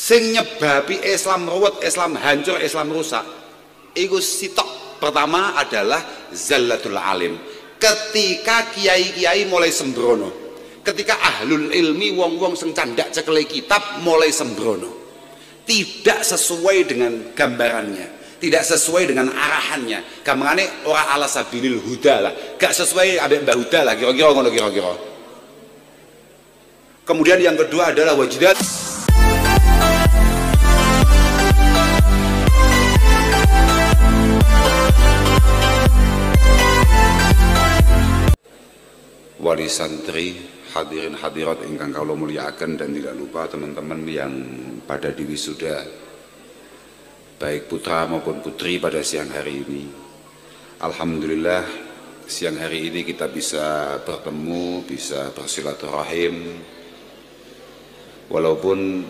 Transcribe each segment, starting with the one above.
Sing nyebabi Islam ruwet, Islam hancur, Islam rusak iku sitok pertama adalah zallatul alim. Ketika kiai-kiai mulai sembrono, ketika ahlul ilmi wong-wong sing candak cekele kitab mulai sembrono, tidak sesuai dengan gambarannya, tidak sesuai dengan arahannya, gambarane ora ala sabilil huda lah, gak sesuai ambek Mbah Huda lah, kira-kira ngono kira-kira. Kemudian yang kedua adalah wajidat. Wali santri, hadirin hadirat ingkang kula mulyakaken, dan tidak lupa teman-teman yang pada di wisuda baik putra maupun putri pada siang hari ini. Alhamdulillah siang hari ini kita bisa bertemu, bisa bersilaturahim, walaupun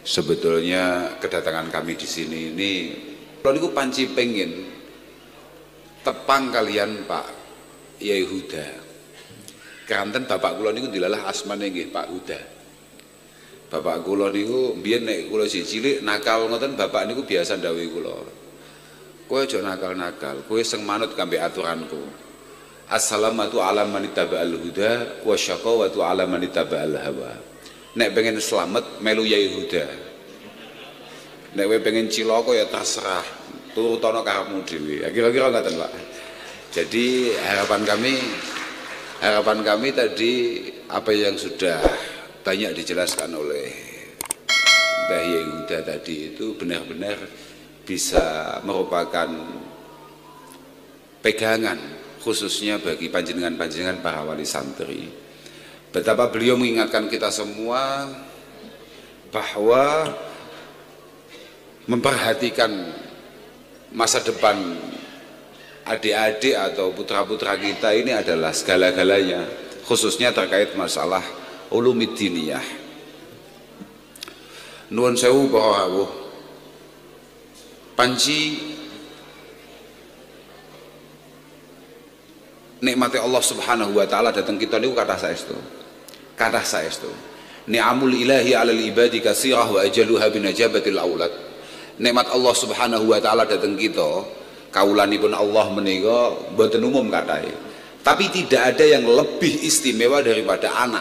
sebetulnya kedatangan kami di sini ini kalau niku panci pengen tepang kalian Pak Yai Huda. Keranten bapak kula niku dilalah asmane nggih Pak Huda. Bapak kula niku biyen nek kula cilik nakal ngoten, bapak niku biasa ndhawuhi kula. Kowe aja nakal-nakal, kowe sing manut kambe aturanku. Assalamatu ala man ittaba'al huda wa syaqawatu ala man ittaba'al hawa. Nek pengen selamat melu Yai Huda. Nek kowe pengen cilaka ya terserah, turutono karepmu dhewe. Kira-kira ngoten, Pak. Jadi harapan kami tadi apa yang sudah banyak dijelaskan oleh Mbah Yai Huda tadi itu benar-benar bisa merupakan pegangan khususnya bagi panjenengan-panjenengan para wali santri. Betapa beliau mengingatkan kita semua bahwa memperhatikan masa depan adik-adik atau putra-putra kita ini adalah segala-galanya, khususnya terkait masalah ulumiddiniyah. Nuwun sewu para rawuh, panci nikmati Allah Subhanahu wa taala datang kita niku kathah saestu. Ni'amul ilahi 'alal ibadi katsirah wa ajaluha binajabatil aulad. Nikmat Allah Subhanahu wa taala datang kita, kaulanipun Allah menika mboten umum kathahe. Tapi tidak ada yang lebih istimewa daripada anak.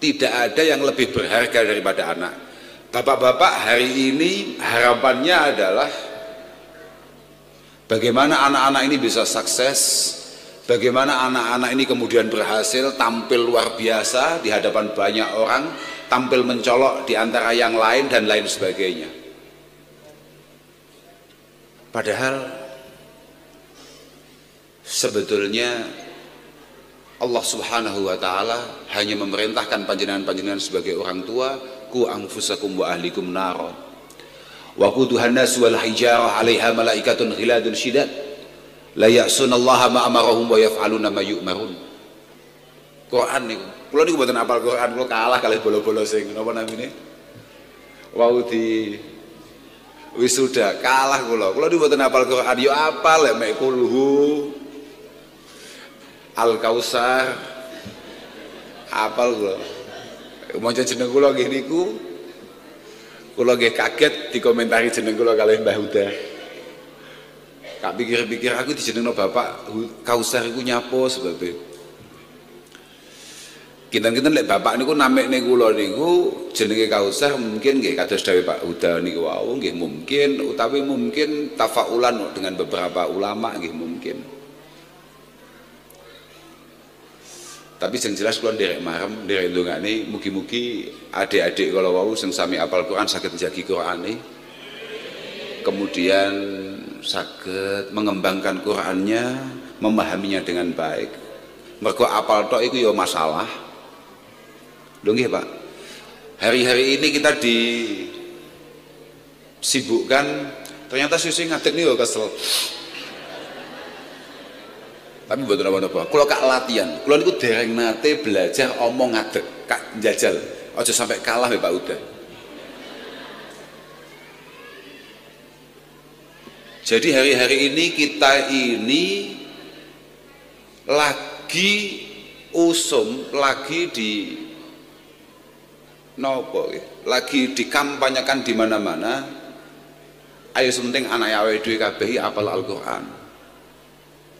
Tidak ada yang lebih berharga daripada anak. Bapak-bapak hari ini harapannya adalah bagaimana anak-anak ini bisa sukses, bagaimana anak-anak ini kemudian berhasil tampil luar biasa di hadapan banyak orang, tampil mencolok di antara yang lain dan lain sebagainya. Padahal sebetulnya Allah Subhanahu wa taala hanya memerintahkan panjenengan-panjenengan sebagai orang tua, ku anfusakum wa ahlikum nara wa quduhan nas wal hijarah 'alaiha malaikatun ghiladun syidad la ya'sunallaha ma amarahum wa yaf'aluna ma yu'marun. Quran niku. Kula niku mboten hafal Quran, kula kalah kalih bolo-bolo sing napa namine? Wau di wisuda kalah kula niku mboten hafal Quran, yo apal lek mek kulhu Al-Kausar apal kula. Maca jeneng kula nggih niku kula nggih kaget dikomentari jeneng kula kalih Mbah Huda. Kak pikir-pikir aku dijenengno Bapak Kausar iku nyapo sebabe. Kinten-kinten lek bapak niku namekne kula niku jenenge Kausar mungkin nggih kados dawuh Pak Huda niku wau nggih mungkin, utawi mungkin tafaulan dengan beberapa ulama nggih mungkin. Tapi yang jelas kula nderek marem, nderek ndongane mugi-mugi adik-adik kula wau sing sami apal Quran saged njagi Qurane. Kemudian saged mengembangkan Qur'annya, memahaminya dengan baik. Mergo apal tok iku ya masalah. Lho nggih, Pak. Hari-hari ini kita disibukkan, ternyata susu ngadeg niku kesel. Tapi mboten apa-apa. Kula kak latihan. Kula niku dereng nate belajar omong ngadeg, kak njajal. Aja sampai kalah ya Pak Huda. Jadi hari-hari ini kita ini lagi usum lagi di nopo lagi dikampanyekan di mana-mana. Ayo sementing anak awake dhewe kabeh apal Al-Qur'an.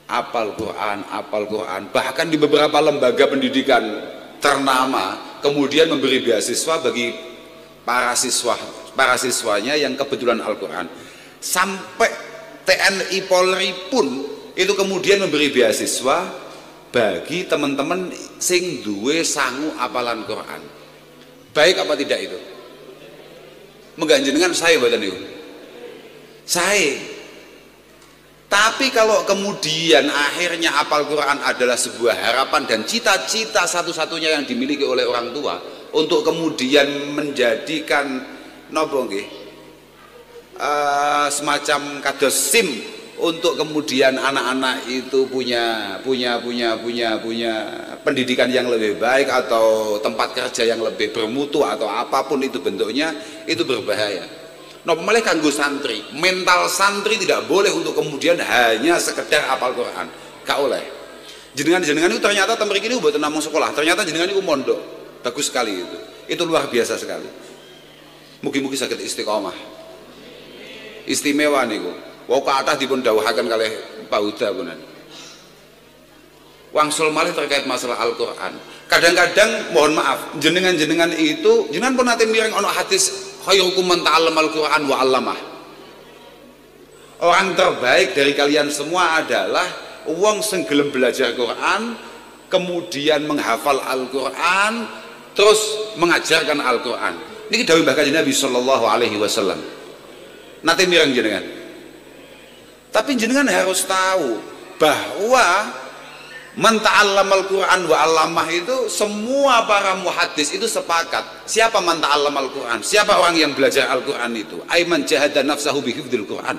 Apal Quran, apal Quran. Bahkan di beberapa lembaga pendidikan ternama kemudian memberi beasiswa bagi para siswanya yang kebetulan Al-Qur'an. Sampai TNI Polri pun itu kemudian memberi beasiswa bagi teman-teman sing duwe sangu apalan Quran. Baik apa tidak itu? Mengganjenengan saya mboten niku. Saya. Tapi kalau kemudian akhirnya apal Quran adalah sebuah harapan dan cita-cita satu-satunya yang dimiliki oleh orang tua untuk kemudian menjadikan nopo nggih semacam kados SIM untuk kemudian anak-anak itu punya pendidikan yang lebih baik atau tempat kerja yang lebih bermutu atau apapun itu bentuknya, itu berbahaya. Napa malah kanggo santri, mental santri tidak boleh untuk kemudian hanya sekedar apal Quran, gak oleh. Jenengan itu ternyata temriki ini buat namung sekolah, ternyata jenengan itu mondok, bagus sekali itu luar biasa sekali. Mugi-mugi sakit istiqomah, istimewa niku. Wau kathah dipun dawuhaken kalih Pak Huda punan. Wangsul malih terkait masalah Al-Qur'an. Kadang-kadang mohon maaf, jenengan itu jenengan pun nate mireng ana hadis khairukum man ta'allamal Qur'an wa 'allamah. Orang terbaik dari kalian semua adalah wong sing gelem belajar Quran, kemudian menghafal Al-Qur'an, terus mengajarkan Al-Qur'an. Niki dawuh Mbah Kanjeng Nabi sallallahu alaihi wasallam. Nate mireng jenengan. Tapi jenengan harus tahu bahwa man ta'allamal Qur'an wa 'allamah itu semua para muhaddis itu sepakat. Siapa man ta'allamal Qur'an? Siapa orang yang belajar Al-Qur'an itu? Aiman jahada nafsahu bihifdzil Qur'an.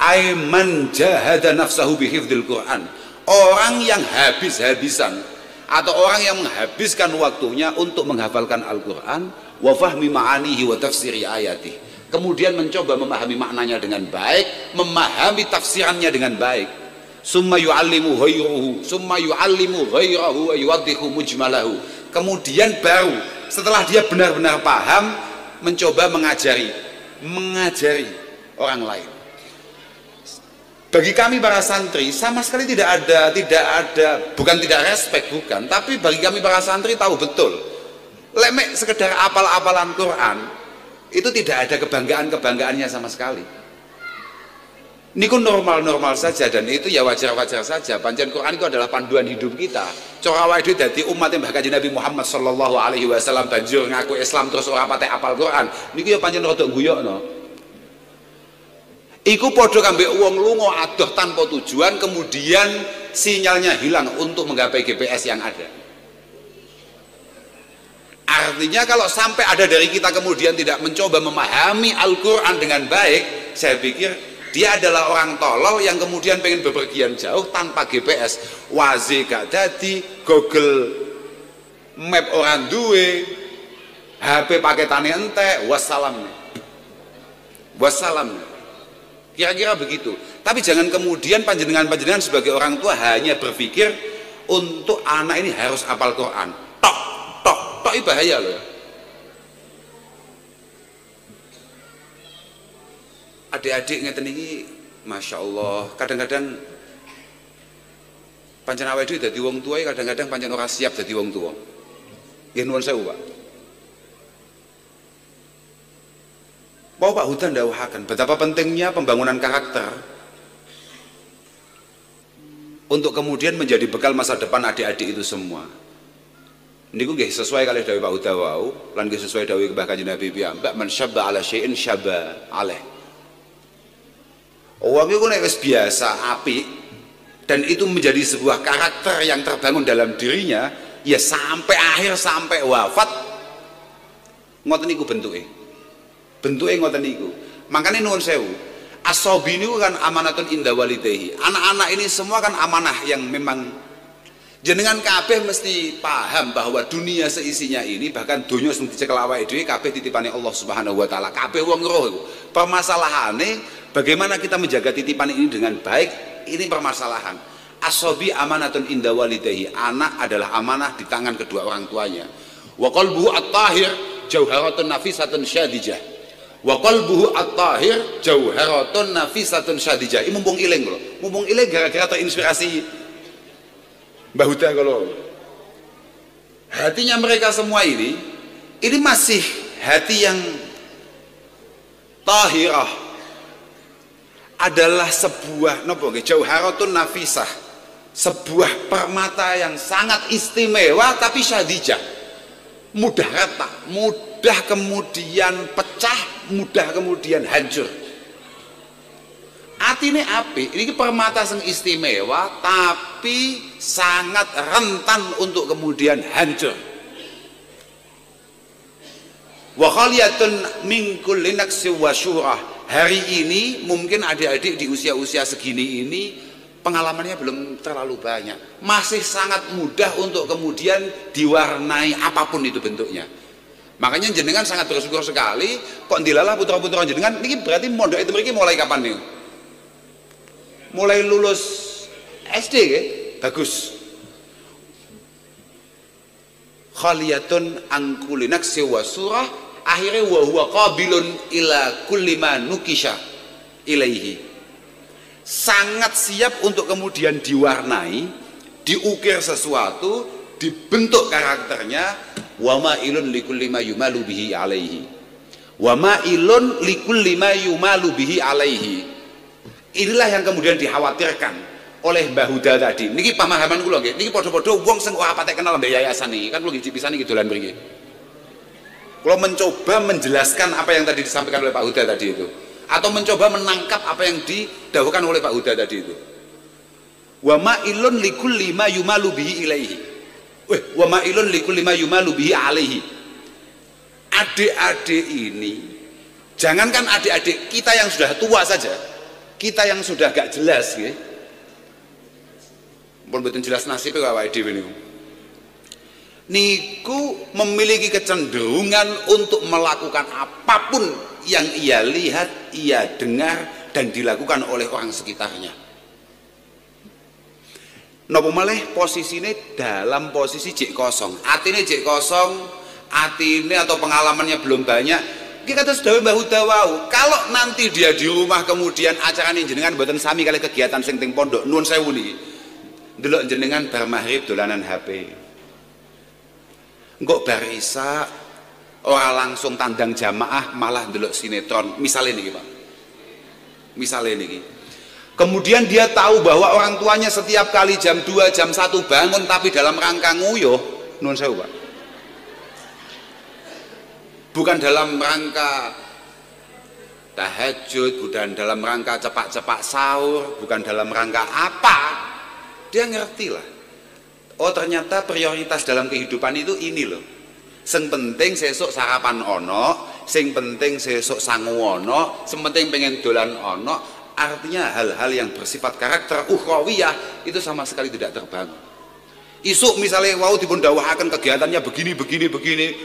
Aiman jahada nafsahu bihifdzil Qur'an. Orang yang habis-habisan atau orang yang menghabiskan waktunya untuk menghafalkan Al-Qur'an wa fahmi ma'anihi wa tafsiri ayatihi. Kemudian mencoba memahami maknanya dengan baik, memahami tafsirannya dengan baik. Summa yu'allimu ghairahu wa yuwaddihu mujmalahu. Kemudian baru setelah dia benar-benar paham mencoba mengajari orang lain. Bagi kami para santri sama sekali tidak ada bukan tidak respect bukan, tapi bagi kami para santri tahu betul lemek sekedar apal-apalan Quran itu tidak ada kebanggaannya sama sekali. Niku normal saja dan itu ya wajar saja. Pancen Quran itu adalah panduan hidup kita. Cara awake dhewe dadi umat Mbah Kanjeng Nabi Muhammad sallallahu alaihi wasallam banjur ngaku Islam terus ora patek apal Quran. Niku ya pancen rada guyokno. Iku padha kambek wong lunga adoh tanpa tujuan kemudian sinyalnya hilang untuk menggapai GPS yang ada. Artinya kalau sampai ada dari kita kemudian tidak mencoba memahami Al-Quran dengan baik, saya pikir dia adalah orang tolol yang kemudian pengen bepergian jauh tanpa GPS. Waze gak dadi, Google Map orang duwe, HP paketane entek, wassalam. Kira-kira begitu. Tapi jangan kemudian panjenengan sebagai orang tua hanya berpikir untuk anak ini harus hafal Quran. Tok bahaya loh. Adik-adik ngeten iki Masya Allah kadang-kadang pancen awake dhewe dadi wong tuwa kadang-kadang pancen ora siap dadi wong tuwa. Nggih nuwun sewu Pak. Pak Huda ndawuhaken betapa pentingnya pembangunan karakter untuk kemudian menjadi bekal masa depan adik-adik itu semua. Niku nggih sesuai kali dawuh Pak Huda wau lan nggih sesuai dawuh Mbah Kanjeng Nabi piyambak man syabba ala syai'in syabba alaih. Wong iku nek wis biasa apik dan itu menjadi sebuah karakter yang terbangun dalam dirinya ya sampai akhir sampai wafat ngoten niku bentuke ngoten niku. Makanya nuwun sewu as-sobi niku kan amanatun inda walidayhi. Anak-anak ini semua kan amanah yang memang jenengan kabeh mesti paham bahwa dunia seisinya ini bahkan dunia sing dicekel awake dhewe kabeh titipane Allah Subhanahu wa taala. Kabeh wong roh iku. Permasalahane bagaimana kita menjaga titipan ini dengan baik, ini permasalahan. As-sabi amanatun inda walidayhi, anak adalah amanah di tangan kedua orang tuanya. Wa qalbuhu at-tahir jauharatun nafisatun syadijah. Wa qalbuhu at-tahir jauharatun nafisatun syadijah. Ini mumpung iling lho. Mumpung iling gara-gara terinspirasi Mbah Huda kalau. Hatinya mereka semua ini masih hati yang tahirah, adalah sebuah jauharatun nafisah, sebuah permata yang sangat istimewa tapi syadijah, mudah retak, mudah kemudian pecah, mudah kemudian hancur. Atine apik, ini permata yang istimewa tapi sangat rentan untuk kemudian hancur. Wa khaliyatun min kulli naqsi wa syurah. Hari ini mungkin adik-adik di usia-usia segini ini pengalamannya belum terlalu banyak, masih sangat mudah untuk kemudian diwarnai apapun itu bentuknya. Makanya jenengan sangat bersyukur sekali kok dilalah putra-putra jenengan ini berarti mondok itu mereka mulai kapan nih? Mulai lulus SD ya? Bagus. Khaliyatun angkulin naqsi wa surah, akhirnya wa huwa qabilun ila kulli ma nukisha ilaihi. Sangat siap untuk kemudian diwarnai, diukir sesuatu, dibentuk karakternya. Wa ma'ilun likulli ma yumalu bihi alaihi. Wa ma'ilun likulli ma yumalu bihi alaihi. Inilah yang kemudian dikhawatirkan oleh Mbah Huda tadi. Niki pemahaman kula nggih. Niki padha-padha wong sing ora patek kenal mbek yayasan niki. Kan kula nggih pisan niki dolan mriki. Kula mencoba menjelaskan apa yang tadi disampaikan oleh Pak Huda tadi itu, atau mencoba menangkap apa yang didhawuhkan oleh Pak Huda tadi itu. Wa ma'ilun likulli ma yumalu bihi ilaihi. Wa ma'ilun likulli ma yumalu bihi alaihi. Adik-adik ini, jangankan adik-adik kita yang sudah tua saja, kita yang sudah gak jelas nggih. Pun mboten jelas nasibnya awake dhewe niku. Niku memiliki kecenderungan untuk melakukan apapun yang ia lihat, ia dengar dan dilakukan oleh orang sekitarnya. Napa malih posisine dalam posisi jek kosong. Atine jek kosong, atine atau pengalamannya belum banyak. Kita kata sudah Mbah Huda wau, kalau nanti dia di rumah kemudian acarane jenengan mboten sami kali kegiatan sing teng pondok, nuwun sewu niki. Ndelok jenengan bar maghrib dolanan HP. Engkok bar isya ora langsung tandang jamaah malah ndelok sinetron. Misalnya niki, Pak. Misalnya niki. Kemudian dia tahu bahwa orang tuanya setiap kali jam 2, jam 1 bangun tapi dalam rangka nguyuh, nuwun sewu, Pak. Bukan dalam rangka tahajud, bukan dalam rangka cepat-cepat sahur, bukan dalam rangka apa. Dia ngerti lah. Oh ternyata prioritas dalam kehidupan itu ini loh. Sing penting sesuk sarapan ono, sing penting sesuk sangu ono, sing penting pengen dolan ono. Artinya hal-hal yang bersifat karakter ukhrawiyah itu sama sekali tidak terbangun. Isuk misalnya wau dipun dawuhaken kegiatannya begini,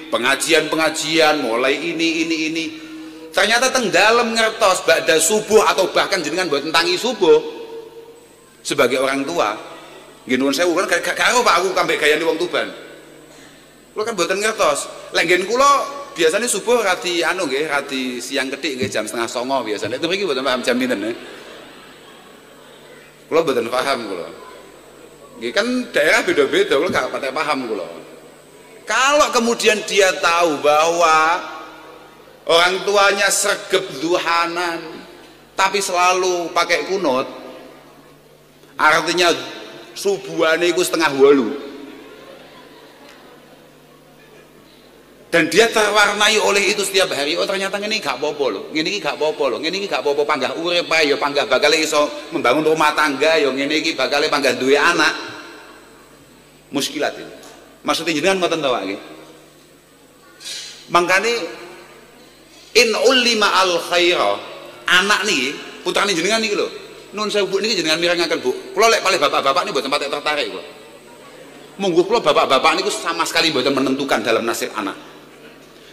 pengajian mulai ini. Ternyata teng dalem ngertos ba'da subuh atau bahkan jenengan buat tentangi subuh sebagai orang tua. Nggih nuwun sewu kan gak karo Pak aku kambek gayane wong Tuban. Kula kan mboten ngertos. Lek nggen kula biasanya subuh radi anu nggih, radi siang ketik nggih jam 8:30 biasanya. Itu mriki mboten paham jam pinten nggih. Kula mboten paham kula. Nggih kan daerah beda-beda, kula gak patek paham kula. Kalau kemudian dia tahu bahwa orang tuanya sregep duhanan tapi selalu pakai kunut, artinya subuhane iku 7:30. Dan dia terwarnai oleh itu setiap hari. Oh ternyata ini gak apa-apa loh, ini gak apa-apa loh, ini gak apa-apa, panggah urip ae ya, panggah bakal iso membangun rumah tangga ya, ngene iki bakal panggah duwe anak. Muskilat ini. Maksudnya jenengan ngoten to wae. Mangkane in ulima al khaira, anak niki putrane jenengan niki lho. Nun sewu Bu niki jenengan mirengaken Bu. Kula lek palih bapak-bapak niki mboten patek tertarik kula. Monggo kula bapak-bapak niku sama sekali mboten menentukan dalam nasib anak.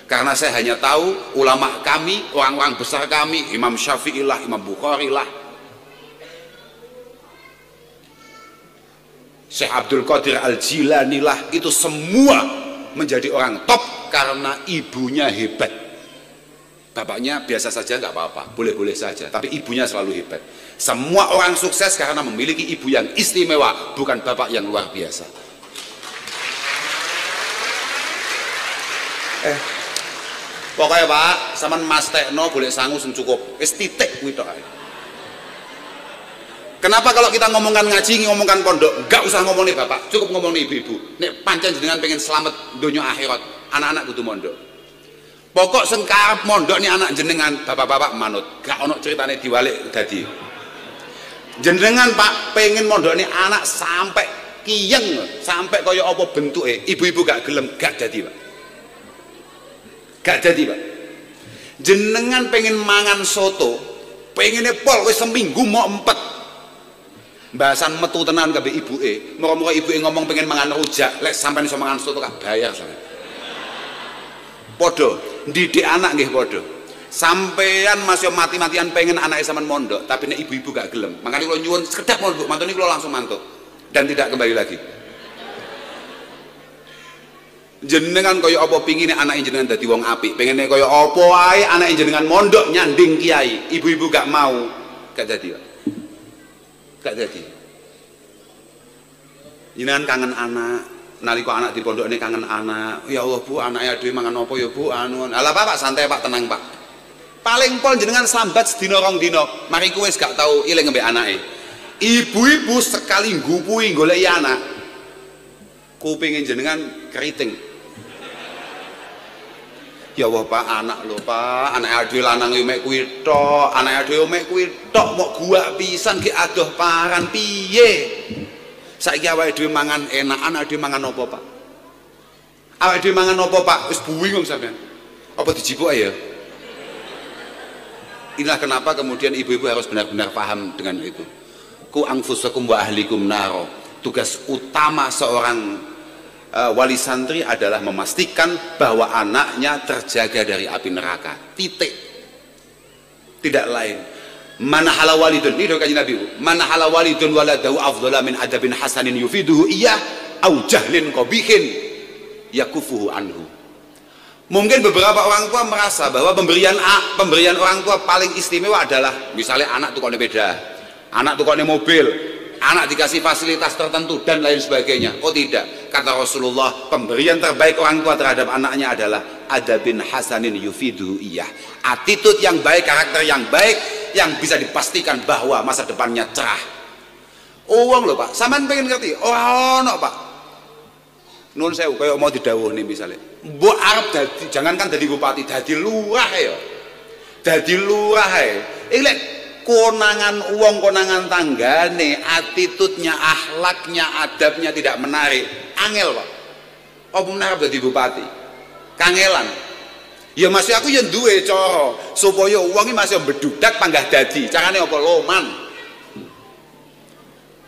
Karena saya hanya tahu ulama kami, orang-orang besar kami, Imam Syafi'i lah, Imam Bukhari lah, Syekh Abdul Qadir Al-Jilani lah, itu semua menjadi orang top karena ibunya hebat. Bapaknya biasa saja nggak apa-apa, boleh-boleh saja, tapi ibunya selalu hebat. Semua orang sukses karena memiliki ibu yang istimewa, bukan bapak yang luar biasa. Pokoknya Pak, sampean Mas Tekno boleh sangu sing cukup, wis titik kuwi tok ae. Kenapa kalau kita ngomongkan ngaji, ngomongkan pondok, enggak usah ngomong nih bapak, cukup ngomong nih ibu-ibu. Nek pancen jenengan pengen selamat dunia akhirat, anak-anak kudu mondok. Pokok sing karep mondok nih anak jenengan, bapak-bapak manut, gak ono ceritane diwalik dadi. Jenengan Pak pengen mondok nih anak sampai kiyeng, sampai kaya apa bentuke, ibu-ibu gak gelem, gak dadi Pak. Gak dadi Pak. Jenengan pengen mangan soto, pengennya pol wis seminggu mau empet. Bahasan metu tenan kabeh ibuke. Muga-muga ibuke ngomong pengen mangan rujak, lek sampean iso mangan soto gak bayar sampean. Padha, ndidik anak nggih padha. Sampean masih mati-matian pengen anake sampean mondok, tapi nek ibu-ibu gak gelem. Makanya kula nyuwun sekedap mondok, mantune kula langsung mantuk dan tidak kembali lagi. Jenengan kaya apa pingine anake jenengan dadi wong apik, pengene kaya apa wae anake jenengan mondok nyanding kiai, ibu-ibu gak mau, gak dadi, Pak. Gak jadi. Jenengan kangen anak, nalika anak di pondok ini kangen anak. Ya Allah Bu, anaknya dhewe mangan apa ya Bu? Anu. Alah Pak, santai Pak, tenang Pak. Paling pol jenengan sambat sedina rong dina, mari kowe wis gak tau iling mbek anake. Ibu-ibu sekali ngupui goleki anak, kupingin jenengan keriting. Ya Allah Pak, anak lho Pak, anak dhewe lanang yo mek kuwi tok, anak dhewe mek kuwi tok, mok gua pisan ki adoh paran piye? Saiki awake dhewe mangan enak, anak dhewe mangan apa Pak? Awake dhewe mangan apa Pak? Wis bingung sampean. Apa dijipuk ya? Inilah kenapa kemudian ibu-ibu harus benar-benar paham dengan itu. Ku anfusakum wa ahlikum naro. Tugas utama seorang wali santri adalah memastikan bahwa anaknya terjaga dari api neraka. Titik. Tidak lain. Mana hala walidun, ini doa Nabi. Mana hala walidun waladahu afdhala min adabin hasanin yufiduhu iyah au jahlin qabihin yakufuhu anhu. Mungkin beberapa orang tua merasa bahwa pemberian orang tua paling istimewa adalah misalnya anak tukoknya beda, anak tukoknya mobil, anak dikasih fasilitas tertentu dan lain sebagainya. Oh tidak, kata Rasulullah, pemberian terbaik orang tua terhadap anaknya adalah adabin hasanin yufidu iyah, attitude yang baik, karakter yang baik, yang bisa dipastikan bahwa masa depannya cerah. Uang loh Pak, sampean pengen ngerti? Oh no Pak, nun sewu kayak mau didawuh nih misalnya, mbok arep dadi, jangankan dadi bupati, dadi lurah ya, dadi lurah ya. Iki konangan uang, konangan tanggane, attitude-nya, akhlaknya, adabnya tidak menarik, angel Pak. Apa menarap jadi bupati? Kangelan. Ya masih aku yang duwe cara supaya uangnya masih bedudak panggah dadi. Carane apa loman?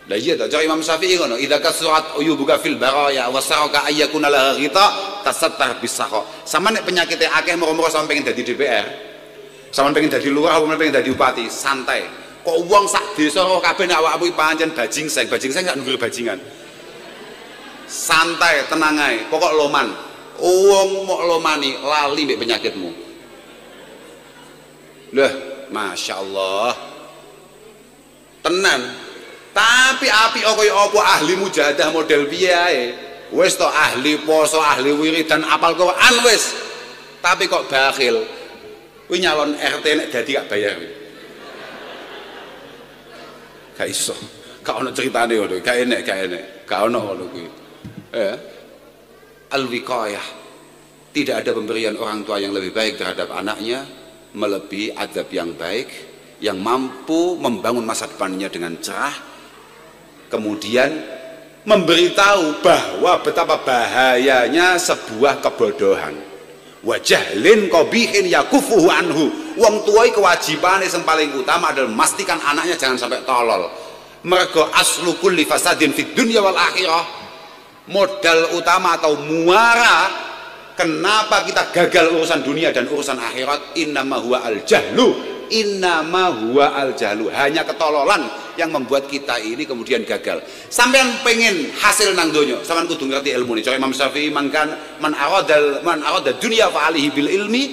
Lah iya ta, cara Imam Syafi'i ngono, idza kasurat uyubuka fil baraya wa saraka ayyakuna la ghita tasattar bisakha. Sama nek penyakitnya akeh moro-moro sampe pengen dadi DPR. Sama pengen jadi lurah, sama pengen jadi bupati, santai. Kok uang sak desa roh kabeh nek awakmu pancen bajingseng gak nunggu bajingan. Santai, tenang ae, pokok loman. Uang mok lomani lali mbek penyakitmu. Lah, Masya Allah. Tenan. Tapi api kaya apa ahli mujahadah model piye ae. Wis to ahli poso, ahli wiridan, apal Quran wis. Tapi kok bakhil. Kuwi nyalon RT nek dadi gak bayar. Gak iso. Gak ono ceritane ngono, gak enek, gak ono ngono kuwi. Al-wiqayah. Tidak ada pemberian orang tua yang lebih baik terhadap anaknya melebihi adab yang baik, yang mampu membangun masa depannya dengan cerah, kemudian memberitahu bahwa betapa bahayanya sebuah kebodohan. Wajahlin qabihin yakufuhu anhu. Wong tuai kewajibane yang paling utama adalah memastikan anaknya jangan sampai tolol. Mergo aslu kulli fasadin fid dunya wal akhirah. Modal utama atau muara kenapa kita gagal urusan dunia dan urusan akhirat, innama huwa al jahlu, innama huwa al jahlu, hanya ketololan yang membuat kita ini kemudian gagal. Sampean pengen hasil nang donya, sampean kudu ngerti ilmu nih. Cara Imam Syafi'i man arada dunya fa alihi bil ilmi.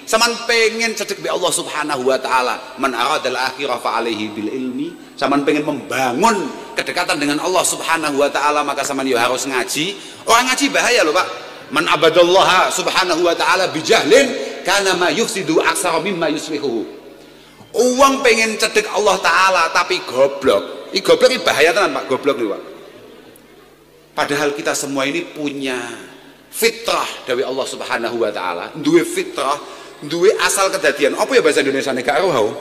Sampean pengen cedek be Allah Subhanahu wa taala, man aradal akhirah fa alihi bil ilmi. Sampean pengen membangun kedekatan dengan Allah Subhanahu wa taala, maka sampean ya harus ngaji. Orang ngaji bahaya loh, Pak. Man abadallaha Subhanahu wa taala bijahlin kana ma yufsidu aksara mimma yuslihu. Uang pengen cedek Allah taala tapi goblok. Ini goblok ini bahaya tenan, Pak, goblok nih, Pak. Padahal kita semua ini punya fitrah dari Allah Subhanahu wa taala, duwe fitrah, duwe asal kedadian. Apa ya bahasa Indonesia nih gak roh?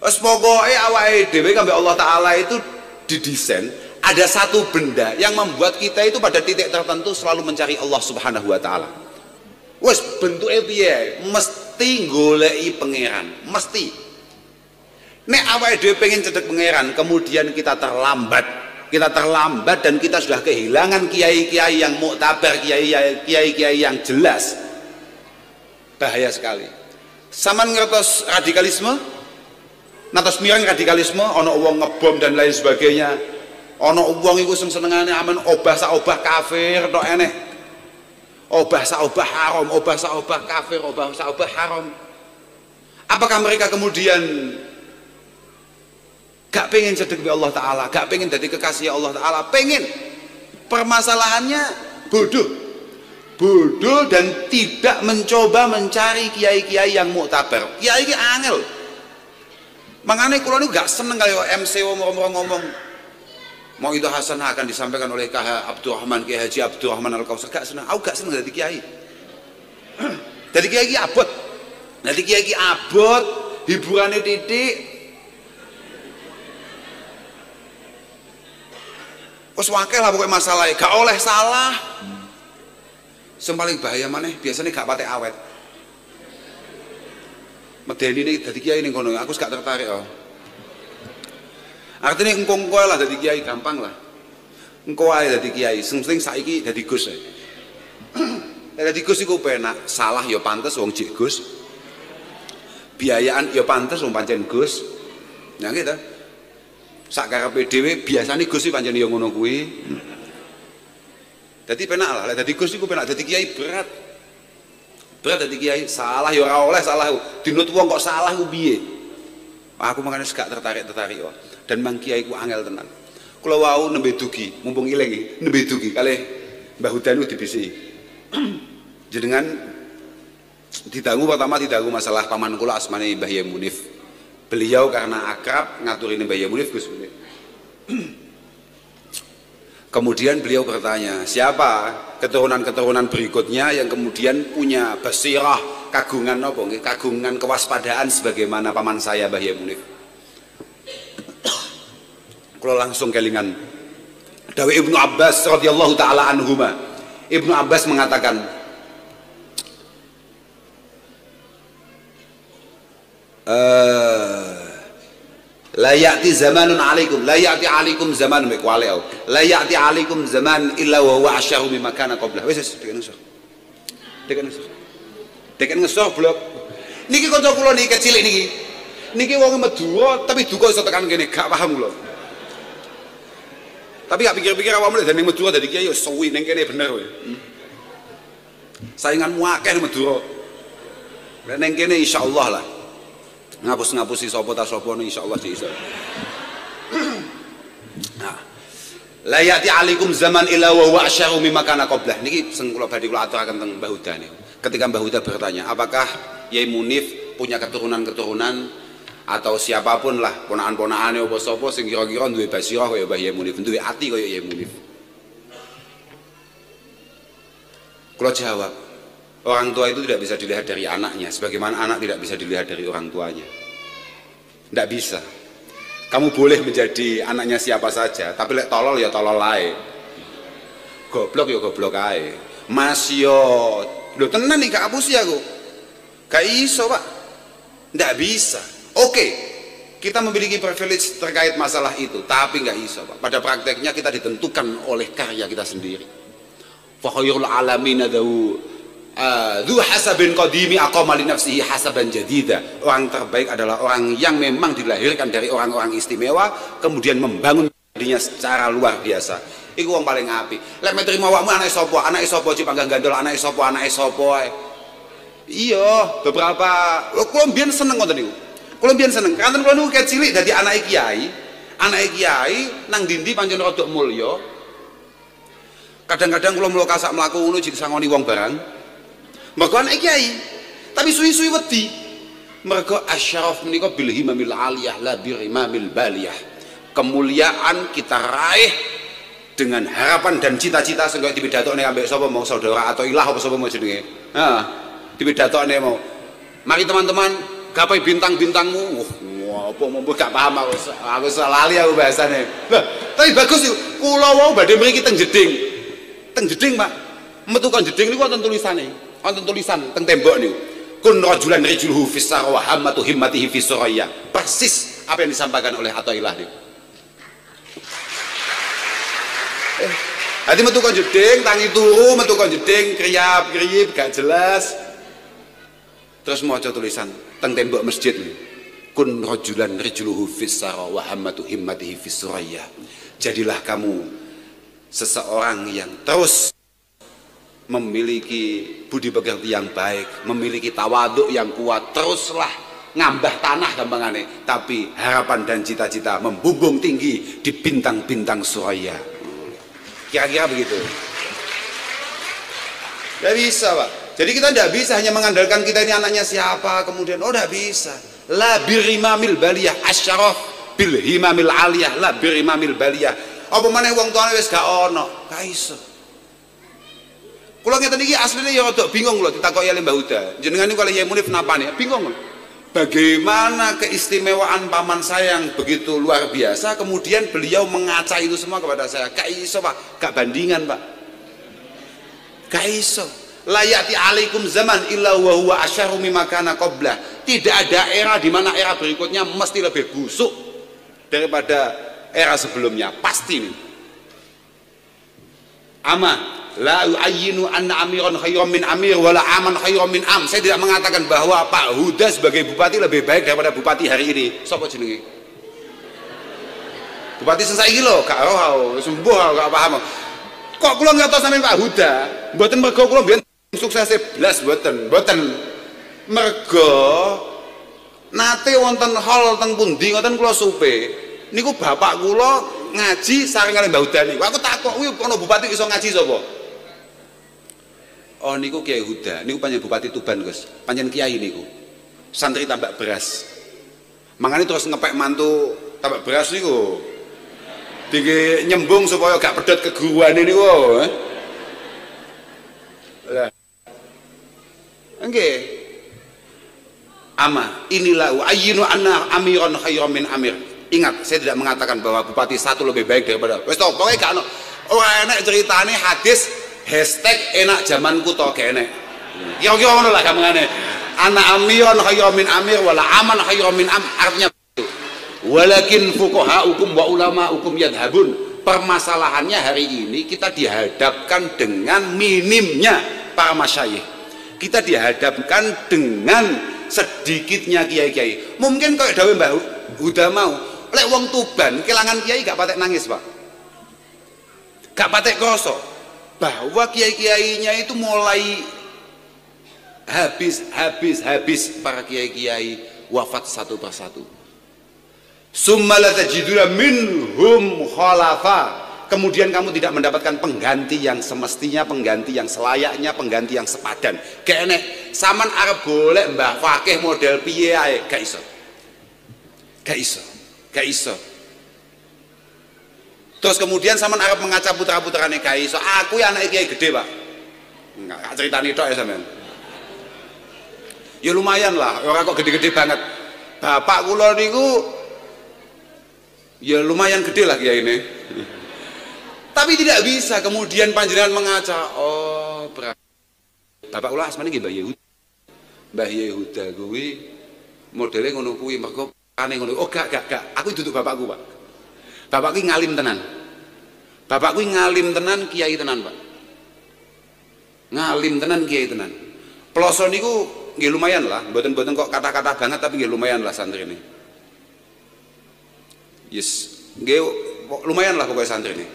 Wes pokoke awake dhewe kanggo Allah taala itu didesain ada satu benda yang membuat kita itu pada titik tertentu selalu mencari Allah Subhanahu wa taala. Wes bentuke piye? Mesti goleki pangeran, mesti. Nek awake dhewe pengen cedhek pangeran, kemudian kita terlambat dan kita sudah kehilangan kiai-kiai yang muktabar, kiai-kiai yang jelas. Bahaya sekali. Saman ngertos radikalisme? Natos mireng radikalisme, ana wong ngebom dan lain sebagainya. Ana wong iku sing senengane amen obah sak obah kafir tok enek. Obah sak obah haram, obah sak obah kafir, obah sak obah haram. Apakah mereka kemudian gak pengen cedek be Allah taala, gak pengen jadi kekasih Allah taala? Pengen. Permasalahannya bodoh dan tidak mencoba mencari kiai-kiai yang muktabar. Kiai ki angel. Makanya kula niku gak seneng kaya MC ngomong mau itu Hasan akan disampaikan oleh KH Abdurrahman, Kiai Haji Abdurrahman Al-Kausar. Gak seneng, aku gak seneng jadi kiai. Jadi kiai ki abot. Jadi kiai ki abot, hiburannya titik. Wes wakil lah pokoknya masalahnya, gak oleh salah. Yang paling bahaya maneh biasanya gak patek awet. Medeni ini dadi kiai ning kono, aku gak tertarik oh. Artinya engko lah dadi kiai gampang lah. Engko ae dadi kiai, sing penting saiki dadi Gus ae. Dadi Gus iku penak, salah ya pantes wong jek Gus. Biayaan ya pantes wong pancen Gus. Nah gitu. Sakarepe dhewe biasane Gus iki pancen ya ngono kuwi. Dadi penak lah, dadi Gus iku penak, dadi kiai berat. Berat dadi kiai, salah ya ora oleh salah. Dinut wong kok salah ku piye? Aku makane gak tertarik kok. Dan mang kiai ku angel tenan. Kula wau nembe dugi, mumpung ilang iki, nembe dugi kalih Mbah Hudan dibisi. Jenengan didangu masalah paman kula asmane Mbah Yai Munif. Beliau karena akrab ngaturin Mbah Yai Munif Gus. Kemudian beliau bertanya, siapa keturunan-keturunan berikutnya yang kemudian punya basirah, kagungan apa nggih? Kagungan kewaspadaan sebagaimana paman saya Mbah Yai Munif. Kalau langsung kelingan dawuh Ibnu Abbas radhiyallahu taala anhuma. Ibnu Abbas mengatakan, la ya'ti zamanun alaikum, la ya'ti alaikum zaman mekwale au. La ya'ti alaikum zaman illa wa huwa asyaru mimma kana qablah. Wis deken ngesor blok. Niki kanca kula niki kecilik niki. Niki wong Madura tapi duka iso tekan kene, gak paham kula. Tapi gak pikir-pikir awak mulai dari Madura dari kiai suwi neng kene bener kowe. Sainganmu akeh Madura. Neng kene insyaallah lah. Ngapus-ngapusi sapa ta sapa insyaallah iso. Nah. La ya'ti alaikum zaman illa wa huwa asyaru mimma kana qablah. Niki sing kula badhe kula aturaken teng Mbah Huda niku. Ketika Mbah Huda bertanya, apakah Yai Munif punya keturunan-keturunan atau siapapun lah ponakan-ponakane apa sapa sing kira-kira duwe basirah kaya Mbah Yai Munif, duwe ati kaya Yai Munif. Kula jawab, orang tua itu tidak bisa dilihat dari anaknya sebagaimana anak tidak bisa dilihat dari orang tuanya. Tidak bisa. Kamu boleh menjadi anaknya siapa saja, tapi lek tolol ya tolol ae. Goblok ya goblok ae. Mas yo lho tenan nih gak apusi aku. Gak iso, Pak. Tidak bisa. Oke, kita memiliki privilege terkait masalah itu, tapi nggak iso, Pak. Pada prakteknya kita ditentukan oleh karya kita sendiri. Fa khairul alamin adawu dzu hasabin qadimi aqama li nafsihi hasaban jadida. Orang terbaik adalah orang yang memang dilahirkan dari orang-orang istimewa kemudian membangun dirinya secara luar biasa. Iku wong paling apik. Lek metrimo awakmu anake sapa? Anake sapa Cip Panggang Gandol, anake sapa? Anake sapa ae. Iya, beberapa kula mbiyen seneng ngoten niku. Kula mbiyen seneng. Kanten kula niku ket cilik dadi anake kiai. Anake kiai nang ndi-ndi pancen rada mulya. Kadang-kadang kula mloka sak mlaku ngono jek sangoni wong barang. Mergo anake kiai. Tapi suwi-suwi wedi. Mergo asyaraf menika bil himamil aliyah la bil himamil baliyah. Kemuliaan kita raih dengan harapan dan cita-cita sing kaya dipidhatokne ambek sapa mau saudara atau ilah apa sapa mau jenenge. Heeh. Dipidhatokne mau. Mari teman-teman gapai bintang-bintangmu. Wah, apa mau gak paham aku lali aku bahasane. Lah, tapi bagus iku. Kula wau badhe mriki teng jeding. Teng jeding, Pak. Metu kon jeding niku wonten tulisane. Wonten tulisan teng tembok niku. Kun rajulan rijluhu fis sarwa hammatu himmatihi fis suraya. Persis apa yang disampaikan oleh Athaillah niku. Hati metu kon jeding, tangi turu, metu kon jeding, kriap-krip, gak jelas. Terus maca tulisan teng tembok masjid. Kun rajulan rijluhu fis sarwa wa hammatu himmatihi fis suraya. Jadilah kamu seseorang yang terus memiliki budi pekerti yang baik, memiliki tawaduk yang kuat, teruslah ngambah tanah gampangane, tapi harapan dan cita-cita membumbung tinggi di bintang-bintang suraya. Kira-kira begitu. Tidak bisa, Pak. Jadi kita tidak bisa hanya mengandalkan kita ini anaknya siapa, kemudian tidak bisa. La birimamil baliyah asyaraf bil himamil aliyah la birimamil baliyah. Apa maneh wong tuane wis gak ono, gak iso. Kula ngeten iki asline ya rada bingung lho ditakoki oleh Mbah Huda. Jenengan niku kalih Yai Munif napa nih? Bingung lho. Bagaimana keistimewaan paman saya yang begitu luar biasa, kemudian beliau mengaca itu semua kepada saya. Gak iso, Pak. Gak bandingan, Pak. Gak iso. La ya'ti alaikum zaman illa wa huwa asyaru mimma kana qablah. Tidak ada era di mana era berikutnya mesti lebih busuk daripada era sebelumnya. Pasti nih. Ama la yu'ayyinu anna amiran khairan min amir wala aman khairan min am. Saya tidak mengatakan bahwa Pak Huda sebagai bupati lebih baik daripada bupati hari ini. Sapa jenenge? Bupati saiki lho, gak roh, sembuh gak paham. Kok kula ngertos sampeyan Pak Huda? Mboten mergo kula mbiyen suksese blas mboten. Mergo nate wonten hall teng pundi ngoten kula supe. Niku bapak kula ngaji saring kali Mbah Huda niku. Aku takok kuwi ana bupati iso ngaji sapa? Oh niku Kiai Huda, niku panjen Bupati Tuban Gus, panjen kiai niku. Santri tambak beras. Mangane terus ngepek mantu tambak beras niku. Dike nyembung supaya gak pedhot keguruane niku. Lah. Nggih. Ama inilah ayyinu anna amiran khairan min amir. Ingat, saya tidak mengatakan bahwa bupati satu lebih baik daripada. Wis to, pokoke gak ono. Ora enak ceritane hadis #enak zamanku to kene. Kira-kira ngono lah gampangane. Ana amiron khairan min amir wala aman khairan min am, artinya itu. Walakin fuqahaukum wa ulamaukum yadhabun. Permasalahannya hari ini kita dihadapkan dengan minimnya para masyayikh. Kita dihadapkan dengan sedikitnya kiai-kiai. Mungkin kayak dawuh Mbah Huda mau, lek wong Tuban kelangan kiai gak patek nangis, Pak. Gak patek krasa bahwa kiai-kiainya itu mulai habis para kiai-kiai wafat satu persatu. Summa la tajiduna minhum khalafa. Kemudian kamu tidak mendapatkan pengganti yang semestinya, pengganti yang selayaknya, pengganti yang sepadan. Gak enek saman arep golek Mbah Fakih model piye ae, gak iso. Gak iso. Terus kemudian sampean arep mengaca putra-putrane gak iso. Aku ya anak kiai gede, Pak. Enggak ceritani tok ya sampean. Ya lumayan lah, ora kok gede-gede banget. Bapak kula niku ya lumayan gede lah kiai ini. Tapi tidak bisa kemudian panjenengan mengaca, oh berarti bapak kula asmane nggih Mbah Yehuda. Mbah Yehuda kuwi modele ngono kuwi mergo kane ngono. Oh gak. Aku duduk bapakku, Pak. Bapak kuwi ngalim tenan. Bapak kuwi ngalim tenan, kiai tenan, Pak. Ngalim tenan, kiai tenan. Ploso niku nggih lumayan lah, mboten-mboten kok kata-kata banget tapi nggih lumayan lah santri ini. Yes, nggih lumayan lah pokoknya santri ini.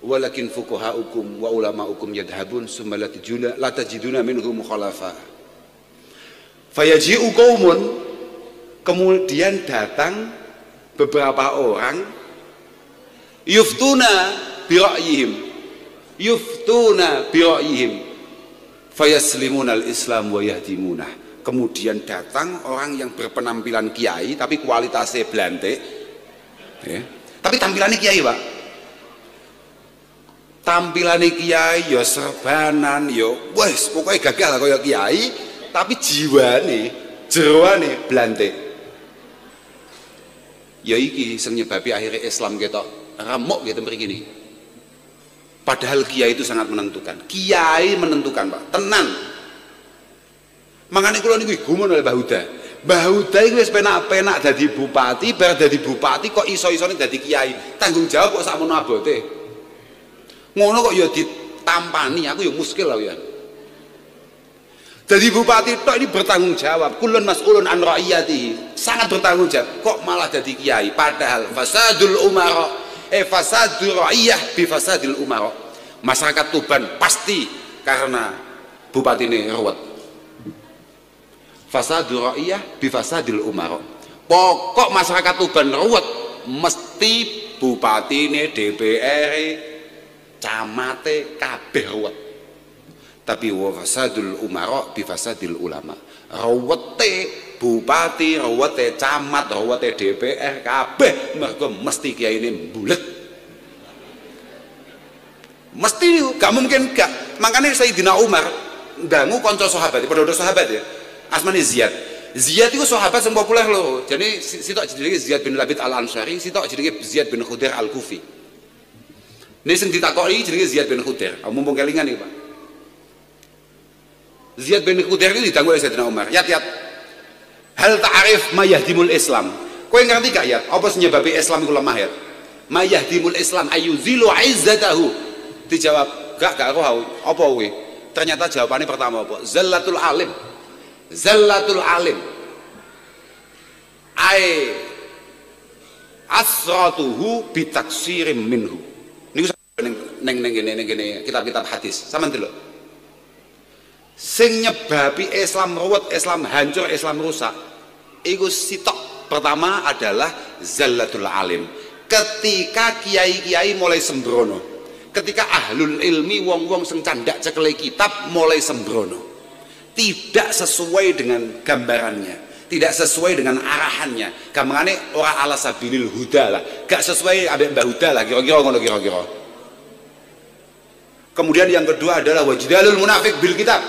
Walakin fuqahaukum wa ulamaukum yadhhabun summa la tajiduna minhum mukhalafa. Fayaji'u qaumun, kemudian datang beberapa orang yuftuna bira'yihim fayaslimuna al-islam wa yahdimuna. Kemudian datang orang yang berpenampilan kiai tapi kualitasnya blantik ya. Tapi tampilannya kiai Pak, tampilannya kiai ya serbanan ya wes pokoknya gagah lah kaya kiai, tapi jiwane jeroane blantik. Ya iki sing nyebabi akhirnya Islam ketok remuk gitu mriki ini. Padahal kiai itu sangat menentukan. Kiai menentukan Pak, tenan. Makanya kula niku gumun oleh Mbah Huda. Mbah Huda iki wis penak-penak dadi bupati, bar dadi bupati kok iso-isone dadi kiai. Tanggung jawab kok sakmono abote. Ngono kok ya ditampani, aku ya muskil lah ya. Jadi bupati tok ini bertanggung jawab, kulun mas'ulun an ra'iyatihi, sangat bertanggung jawab. Kok malah jadi kiai? Padahal fasadul umara, fasadul ra'iyah bi fasadil umara. Masyarakat Tuban pasti karena bupati ini ruwet. Fasadul ra'iyah bi fasadil umara. Pokok masyarakat Tuban ruwet, mesti bupati ini, DPR, camate kabeh ruwet. Tapi wa fasadul umara bi fasadil ulama. Ruwete bupati, ruwete camat, ruwete DPR kabeh mergo mesti kiai ini bulet. Mesti gak mungkin gak. Makanya Sayyidina Umar ndangu kanca sahabat, padha sahabat ya. Asmane Ziyad. Ziyad itu sahabat yang populer loh. Jadi sitok jenenge Ziyad bin Labid Al-Ansari, sitok jenenge Ziyad bin Khudair Al-Kufi. Ini sing ditakoki jenenge Ziyad bin Khudair. Mumpung kelingan iki, Pak. Ziyad bin Khudair ini ditanggung oleh Sayyidina Umar. Yat. Hal ta'arif ma yahdimul Islam. Kowe ngerti gak ya? Apa senyebabi Islam iku lemah ya? Ma yahdimul Islam ayuzilu izzatahu. Dijawab, gak roh apa kowe? Ternyata jawabannya pertama apa? Zallatul alim. Zallatul alim. Ai asratuhu bitaksirim minhu. Niku neng gini kitab-kitab hadis. Sampeyan delok. Sing nyebabi Islam ruwet, Islam hancur, Islam rusak. Iku sitok pertama adalah zallatul alim. Ketika kiai-kiai mulai sembrono. Ketika ahlul ilmi wong-wong sing candak cekele kitab mulai sembrono. Tidak sesuai dengan gambarannya, tidak sesuai dengan arahannya. Gampangane ora ala sabilil huda lah, gak sesuai ambek Mbah Huda lah, kira-kira ngono kira-kira. Kemudian yang kedua adalah wajidalul munafik bil kitab.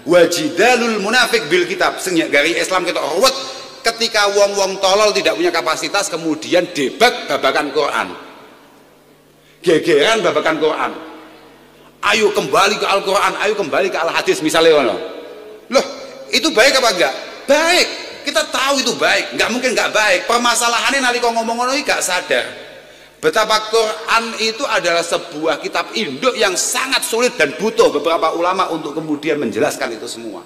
Wajidalul munafik bil kitab. Sing gari Islam ketok ruwet ketika wong-wong tolol tidak punya kapasitas kemudian debat babakan Quran. Gegeran babakan Quran. Ayo kembali ke Al-Quran, ayo kembali ke Al-Hadis misalnya ngono. Loh, itu baik apa enggak? Baik, kita tahu itu baik, nggak mungkin nggak baik. Permasalahannya nalika ngomong-ngomong ini nggak sadar betapa Quran itu adalah sebuah kitab induk yang sangat sulit dan butuh beberapa ulama untuk kemudian menjelaskan itu semua.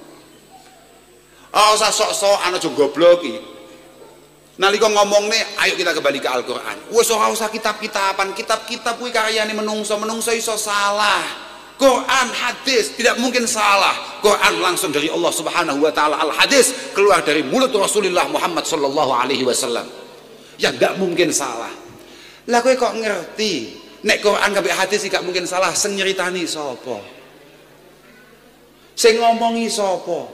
Oh, usah sok-sok anak juga goblok iki. Nalika ngomong nih, ayo kita kembali ke Al-Quran. Wes ora usah kitab-kitaban, kitab-kitab kuwi karyane menungso iso salah. Quran, hadis tidak mungkin salah. Quran langsung dari Allah Subhanahu wa taala, al-hadis keluar dari mulut Rasulullah Muhammad sallallahu alaihi wasallam. Ya enggak mungkin salah. Lah kowe kok ngerti nek Quran kabeh hadis gak mungkin salah, sing nyeritani sapa? Sing ngomongi sapa?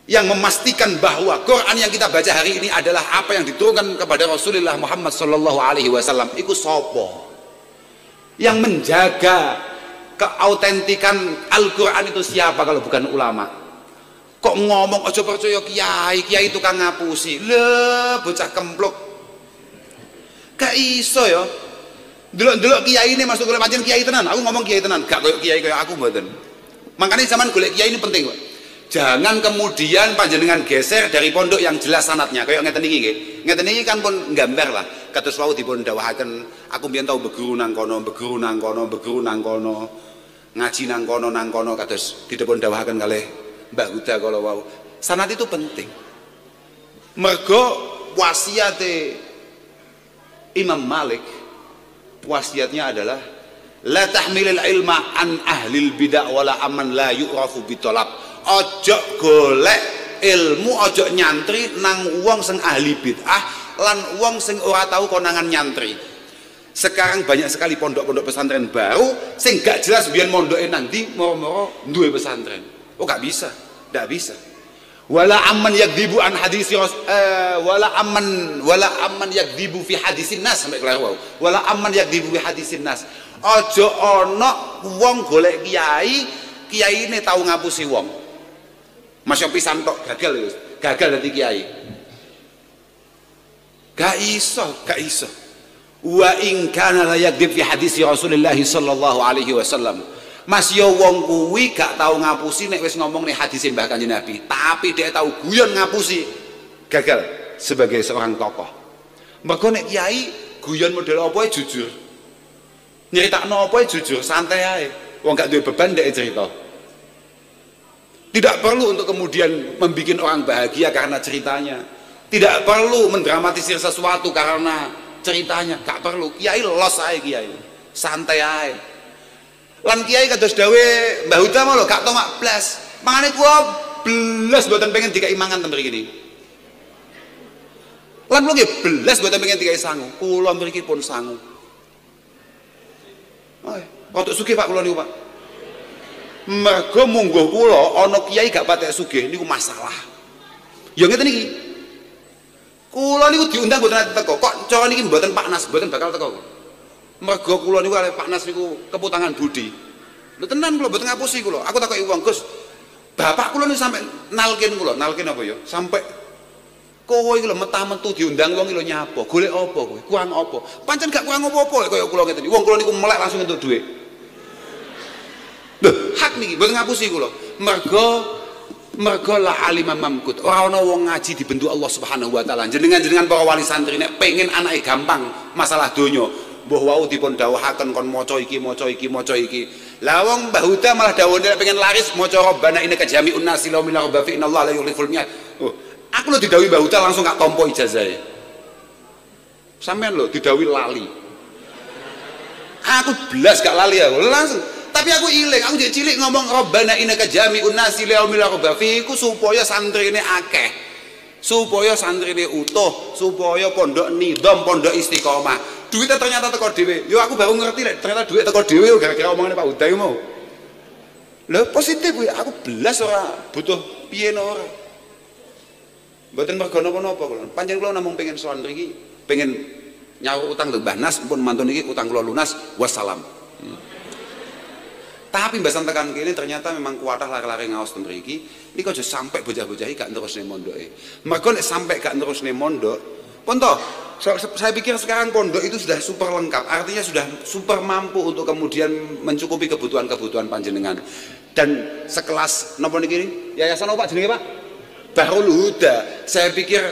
Yang memastikan bahwa Quran yang kita baca hari ini adalah apa yang diturunkan kepada Rasulullah Muhammad sallallahu alaihi wasallam. Iku sapa? Yang menjaga keautentikan Al-Quran itu siapa kalau bukan ulama? Kok ngomong aja percaya kiai tukang ngapusi. Le bocah kempluk. Gak iso ya. Delok-delok kiai ini masuk golek pancen kiai tenan. Aku ngomong kiai tenan, gak koyo kiai kayak aku mboten. Makanya zaman golek kiai ini penting, Pak. Jangan kemudian panjenengan geser dari pondok yang jelas sanatnya. Kayak ngeten iki nggih. Ngeten iki kan pun gambar lah. kados wau dipun dawuhaken, aku mbiyen tau beguru nang kono, beguru nang kono, beguru nang kono, ngaji nang kono kados dipun dawuhaken kalih Mbah Huda kala wau. Sanad itu penting. Mergo wasiate Imam Malik, wasiatnya adalah la tahmilil ilma an ahlil bid'ah wala aman la yu'rafu bitolab. Ojo golek ilmu, ojo nyantri nang wong sing ahli bid'ah lan wong sing ora tahu konangan nyantri. Sekarang banyak sekali pondok-pondok pesantren baru sing gak jelas biyen mondoke nang ndi, moro-moro duwe pesantren. Oh gak bisa, gak bisa. Wala amman yakdzibu an hadisi wala amman yakdzibu fi hadisin nas, sampai kelar wau. Wala amman yakdzibu fi hadisin nas. Aja ana wong golek kiyaine tau ngapusi wong. Mas yo pisan tok gagal dadi kiai. Gak iso. Wa in kana la yakdzib fi hadisi Rasulullah sallallahu alaihi wasallam. Mas yo wong kuwi gak tau ngapusi nek wis ngomong nih hadis Mbah Kanjeng Nabi, tapi dia tau guyon ngapusi. Gagal sebagai seorang tokoh. Mergo nek kiai guyon model apa jujur. Nyeritakno apa jujur, santai ae. Wong gak duwe beban ndek cerita. Tidak perlu untuk kemudian membuat orang bahagia karena ceritanya. Tidak perlu mendramatisir sesuatu karena ceritanya. Gak perlu. Kiai los ae kiai. Santai ae. Lan kiai kados dawe Mbah Huda mau lho gak tomak blas. Mangane kula blas mboten pengen dikai mangan ten mriki niki. Lan kula nggih blas mboten pengen dikai sangu. Kula mriki pun sangu. Rodok sugih Pak kula niku Pak. Mergo mungguh kula ana kiai gak patek sugih niku masalah. Ya ngeten iki. Kula niku diundang mboten ate teko. Kok cara niki mboten Pak Nas, mboten bakal teko. Mergo kula niku kalih Pak Nas niku keputangan budi. Lho tenan kula mboten ngapusi kula. Aku takoki wong, Gus. Bapak kula niku sampe nalkin kula, nalkin apa ya? Sampe kowe iki lho metah-metu diundang wong iki lho nyapa? Golek apa kowe? Kurang apa? Pancen gak kurang apa-apa kaya kula ngeten. Wong kula niku melek langsung entuk dhuwit. Lho, hak niki mboten ngapusi kula. Mergo la alimam mamkut. Ora ana wong ngaji dibentuk Allah Subhanahu wa taala. Jenengan para wali santri nek pengen anake gampang masalah donya, mbah wau dipun dawuhaken kon maca iki. Lah wong Mbah Huda malah dawuhne nek pengen laris maca Rabbana innaka jami'un nasi la ilaha illa anta innallaha la yukhliful mi'ad. Oh, aku lho didhawuhi Mbah Huda langsung gak tampa ijazahe. Sampeyan lho didhawuhi lali. Aku blas gak lali aku langsung. Tapi aku iling, aku jadi cilik ngomong Rabbana innaka jami'un nasi li yaumil la raiba fihi supaya santrine akeh. Supaya santrine utuh, supaya pondok nidom, pondok istiqomah. Duitnya ternyata teko dhewe. Yo aku baru ngerti lek ternyata duit teko dhewe gara-gara omongane Pak Huda mau. Lho positif kuwi, aku belas ora butuh piye ora. Mboten mergo napa-napa kula. Pancen kula namung pengen sowan mriki, pengen nyaur utang Mbah Nas pun mantun iki utang kula lunas wassalam. Tapi mbasan tekan kene ternyata memang kuatah lari-lari ngaos ten mriki. Niki aja sampai bocah-bocah iki gak terusne mondoke. Mergo nek sampai gak terusne mondok, pun toh saya pikir sekarang pondok itu sudah super lengkap, artinya sudah super mampu untuk kemudian mencukupi kebutuhan-kebutuhan panjenengan. Dan sekelas napa niki yayasan apa jenenge Pak? Bahrul Huda. Saya pikir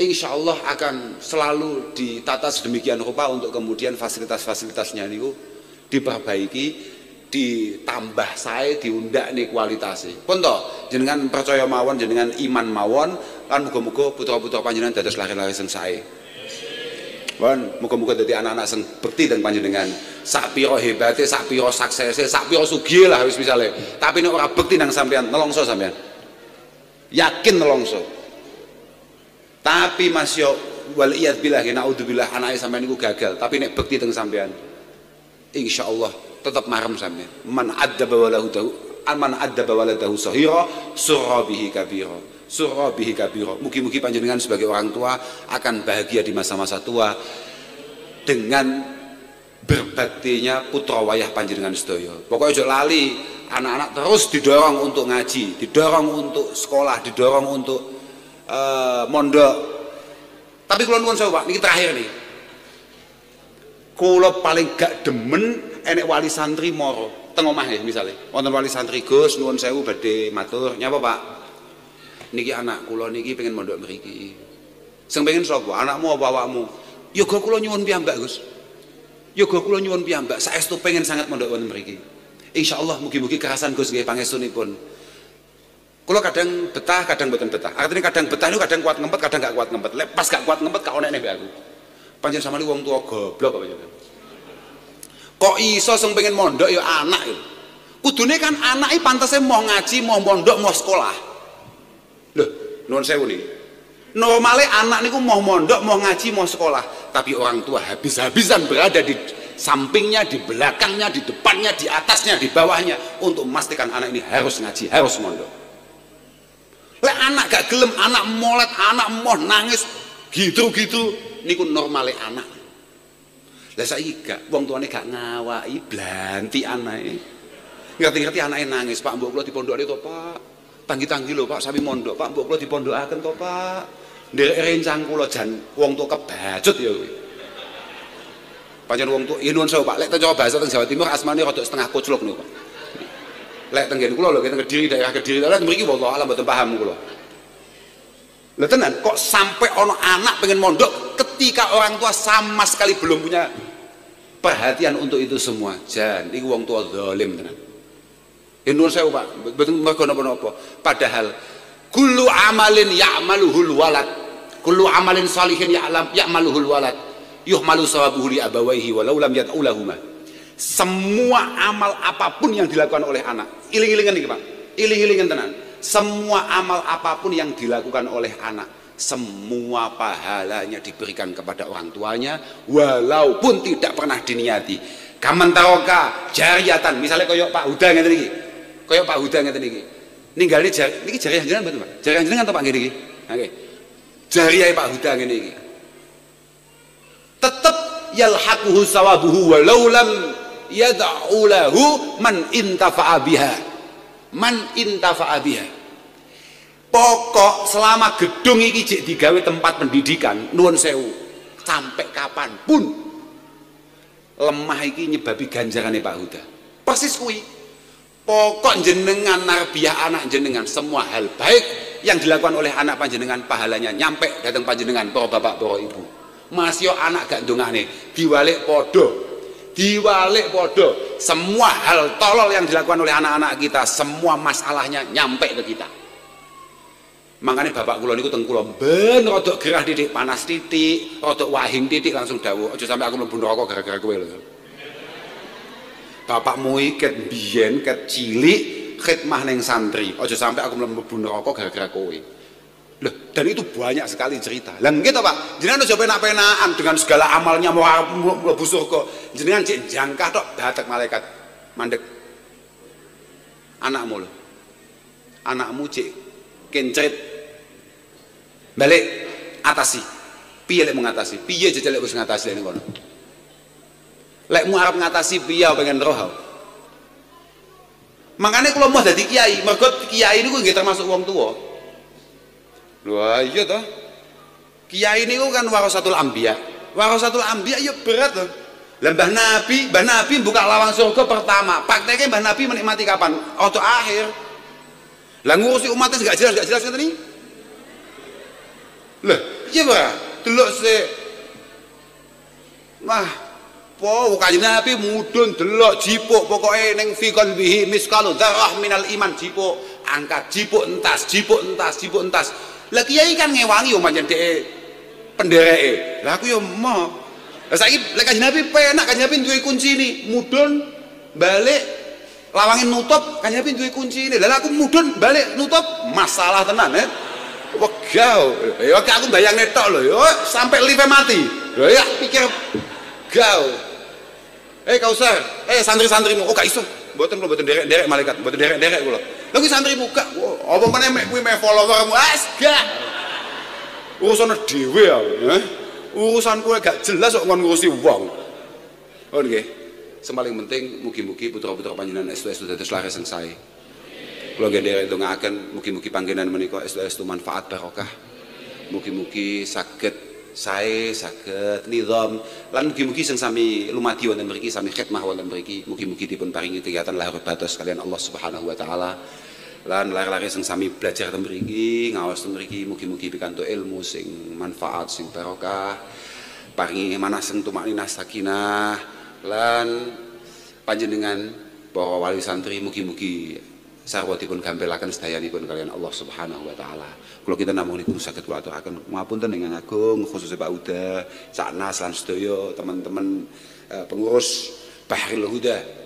insya Allah akan selalu ditata sedemikian rupa untuk kemudian fasilitas-fasilitasnya niku diperbaiki, ditambah saya diundak nih kualitasnya. Pun toh jenengan percaya mawon, jenengan iman mawon, kan muga-muga putra-putra panjenengan dados lari-lari sing sae. Pun muga-muga dadi anak-anak sing bekti teng panjenengan. Sak pira hebate, sak pira suksese, sak pira sugih lah wis misale. Tapi nek ora bekti nang sampean, nelongso sampean. Yakin nelongso. Tapi Mas yo wal iyad billah, naudzubillah anake sampean niku gagal, tapi nek bekti teng sampean insyaallah tetap marem sampean. Man adzaba waladahu sahira surra bihi kabira. Mugi-mugi panjenengan sebagai orang tua akan bahagia di masa-masa tua dengan berbaktinya putra wayah panjenengan sedaya. Pokoknya ojo lali, anak-anak terus didorong untuk ngaji, didorong untuk sekolah, didorong untuk mondok. Tapi kula nuwun sewu Pak, niki terakhir nih. Kula paling gak demen enek wali santri moro teng omah ya misale. Wonten wali santri Gus nuwun sewu badhe matur, nyapa Pak? Niki anak kula niki pengen mondok mriki. Sing pengen sapa? Anakmu apa awakmu? Yoga kula nyuwun piyambak Gus. Yoga kula nyuwun piyambak saestu pengen sangat mondok wonten mriki. Insyaallah mugi-mugi kerasan Gus nggih pangestunipun. Kula kadang betah, kadang mboten betah. Artinya kadang betah niku kadang kuat ngempet, kadang gak kuat ngempet. Lek pas gak kuat ngempet gak onek nek aku. Pancen sampeyan wong tua goblok apa jenengan. Kok iso sing pengen mondok ya anak ya. Kudune kan anake pantese mau ngaji, mau mondok, mau sekolah. Loh, nuwun sewu niki. Normale anak niku mau mondok, mau ngaji, mau sekolah, tapi orang tua habis-habisan berada di sampingnya, di belakangnya, di depannya, di atasnya, di bawahnya untuk memastikan anak ini harus ngaji, harus mondok. Lek anak gak gelem, anak molet, anak mau nangis gitu-gitu niku normale anak. Lah saiki gak wong tuane gak ngawaki blanti anake. Ngerti-ngerti anake nangis, Pak mbok kula dipondokne to, Pak. Tanggi-tanggi lho, Pak, sami mondok, Pak, mbok kula dipondokaken to, Pak. Nderek rencang kula jan wong tuwa kebacut ya kuwi. Pancen wong tuwa nuwun sewu, Pak, lek teng Jawa Bahasa teng Jawa Timur asmane rada setengah kucluk niku, Pak. Lek teng ngene kula lho, teng Kediri, daerah Kediri, lek mriki wallah alam mboten paham kula. Lah tenan kok sampai ono anak pengen mondok ketika orang tua sama sekali belum punya perhatian untuk itu semua. Jan iki wong tua zalim tenan. Nuwun sewu Pak, mboten mergo napa-napa. Padahal kullu amalin ya'maluhul walad. Kullu amalin salihin ya'maluhul walad. Yuhmalu sawabuhu li abawaihi walau lam yad'ulahuma. Semua amal apapun yang dilakukan oleh anak, iling-ilingan iki Pak. Iling-ilingan tenan. Semua amal apapun yang dilakukan oleh anak, semua pahalanya diberikan kepada orang tuanya walaupun tidak pernah diniati. Kaman taroka jariatan, misalnya koyok Pak Huda ngeten iki. Koyok Pak Huda ngeten iki. Ninggali jari niki jari jenengan mboten Pak? Jari jenengan to Pak ngene iki. Nggih. Jariyahe Pak Huda ngene iki. Tetep yalhaquhu sawabuhu walau lam yad'u lahu man intafa'a biha. Man intafa'a biha. Pokok selama gedung iki jek digawe tempat pendidikan, nuwun sewu, sampai kapanpun lemah iki nyebabi ganjarane Pak Huda. Persis kuwi. Pokok jenengan narbiyah anak jenengan, semua hal baik yang dilakukan oleh anak panjenengan pahalanya nyampe datang panjenengan para bapak para ibu. Masih anak gak ndongane diwalik podo. Diwalik podo, semua hal tolol yang dilakukan oleh anak-anak kita, semua masalahnya nyampe ke kita. Makanya bapak kula niku teng kula ben rodok gerah titik, panas titik, rodok wahing titik langsung dawuh, aja sampai aku mlebu neraka gara-gara kowe lho. Bapakmu iket biyen ket cilik khidmah ning santri, aja sampai aku mlebu neraka gara-gara kowe. Loh, dan itu banyak sekali cerita. Lah nggih to Pak, jenengan aja penak-penakan dengan segala amalnya mau mlebu surga. Jenengan cek jangkah tok batek malaikat mandek. Anakmu lho. Anakmu cek kencret. Balik atasi. Piye lek mengatasi? Piye jejak lek wis ngatasi ning kono? Lekmu arep ngatasi piye pengen roh. Makanya kalau mau dadi kiai, mergo kiai niku nggih termasuk wong tuwa. Wah iya toh, kiai ini kan warasatul anbiya. Warasatul anbiya ya berat toh. Lah Mbah Nabi buka lawang surga pertama. Prakteknya Mbah Nabi menikmati kapan? Waktu akhir. Lah ngurusi umatnya gak jelas ngeten iki. Lah iya Pak, delok sik. Wah, po Kanjeng Nabi mudhun delok jipuk pokoke ning fi qalbihi miskalu dzarrah minal iman jipuk, angkat jipuk entas. Lah kiai kan ngewangi yo pancen dhek pendereke. Lah aku yo emoh. Lah saiki lek Kanjeng Nabi penak, Kanjeng Nabi duwe kunci ini, mudhun balik lawangin nutup, Kanjeng Nabi duwe kunci ini. Lah aku mudhun balik nutup, masalah tenan wegau. Ya aku bayangne tok lho yo sampai live mati. Lho ya pikir gau. Kausar, santri-santrimu, oh gak iso. Mboten kula mboten derek malaikat, mboten derek kula. Lha kuwi santri muka, apa meneh mek kuwi mek followermu, gak. Urusane dhewe ya. Urusanku gak jelas kok ngon ngurusi wong. Oh nggih. Sing paling penting mugi-mugi putra-putra panjenengan estu-estu dados laris sing sae. Kula nggih nderek ndongaaken mugi-mugi panggenan menika estu-estu manfaat barokah. Mugi-mugi saged sae saged nizam lan mugi-mugi sing sami lumadi wonten mriki sami khidmah wonten mriki mugi-mugi dipun paringi kegiatan lahir batos kalian Allah Subhanahu wa taala lan lare-lare sing sami belajar teng mriki ngaos teng mriki mugi-mugi pikantuk ilmu sing manfaat sing barokah paringi manaseng tumakninah sakinah lan panjenengan para wali santri mugi-mugi sarwa dipun gampelaken sedayanipun kalian Allah Subhanahu wa taala. Kula kita namung niku saged kula aturaken ngapunten ingkang agung khususnya Pak Uda, Saknas lan sedaya teman-teman pengurus Bahril Huda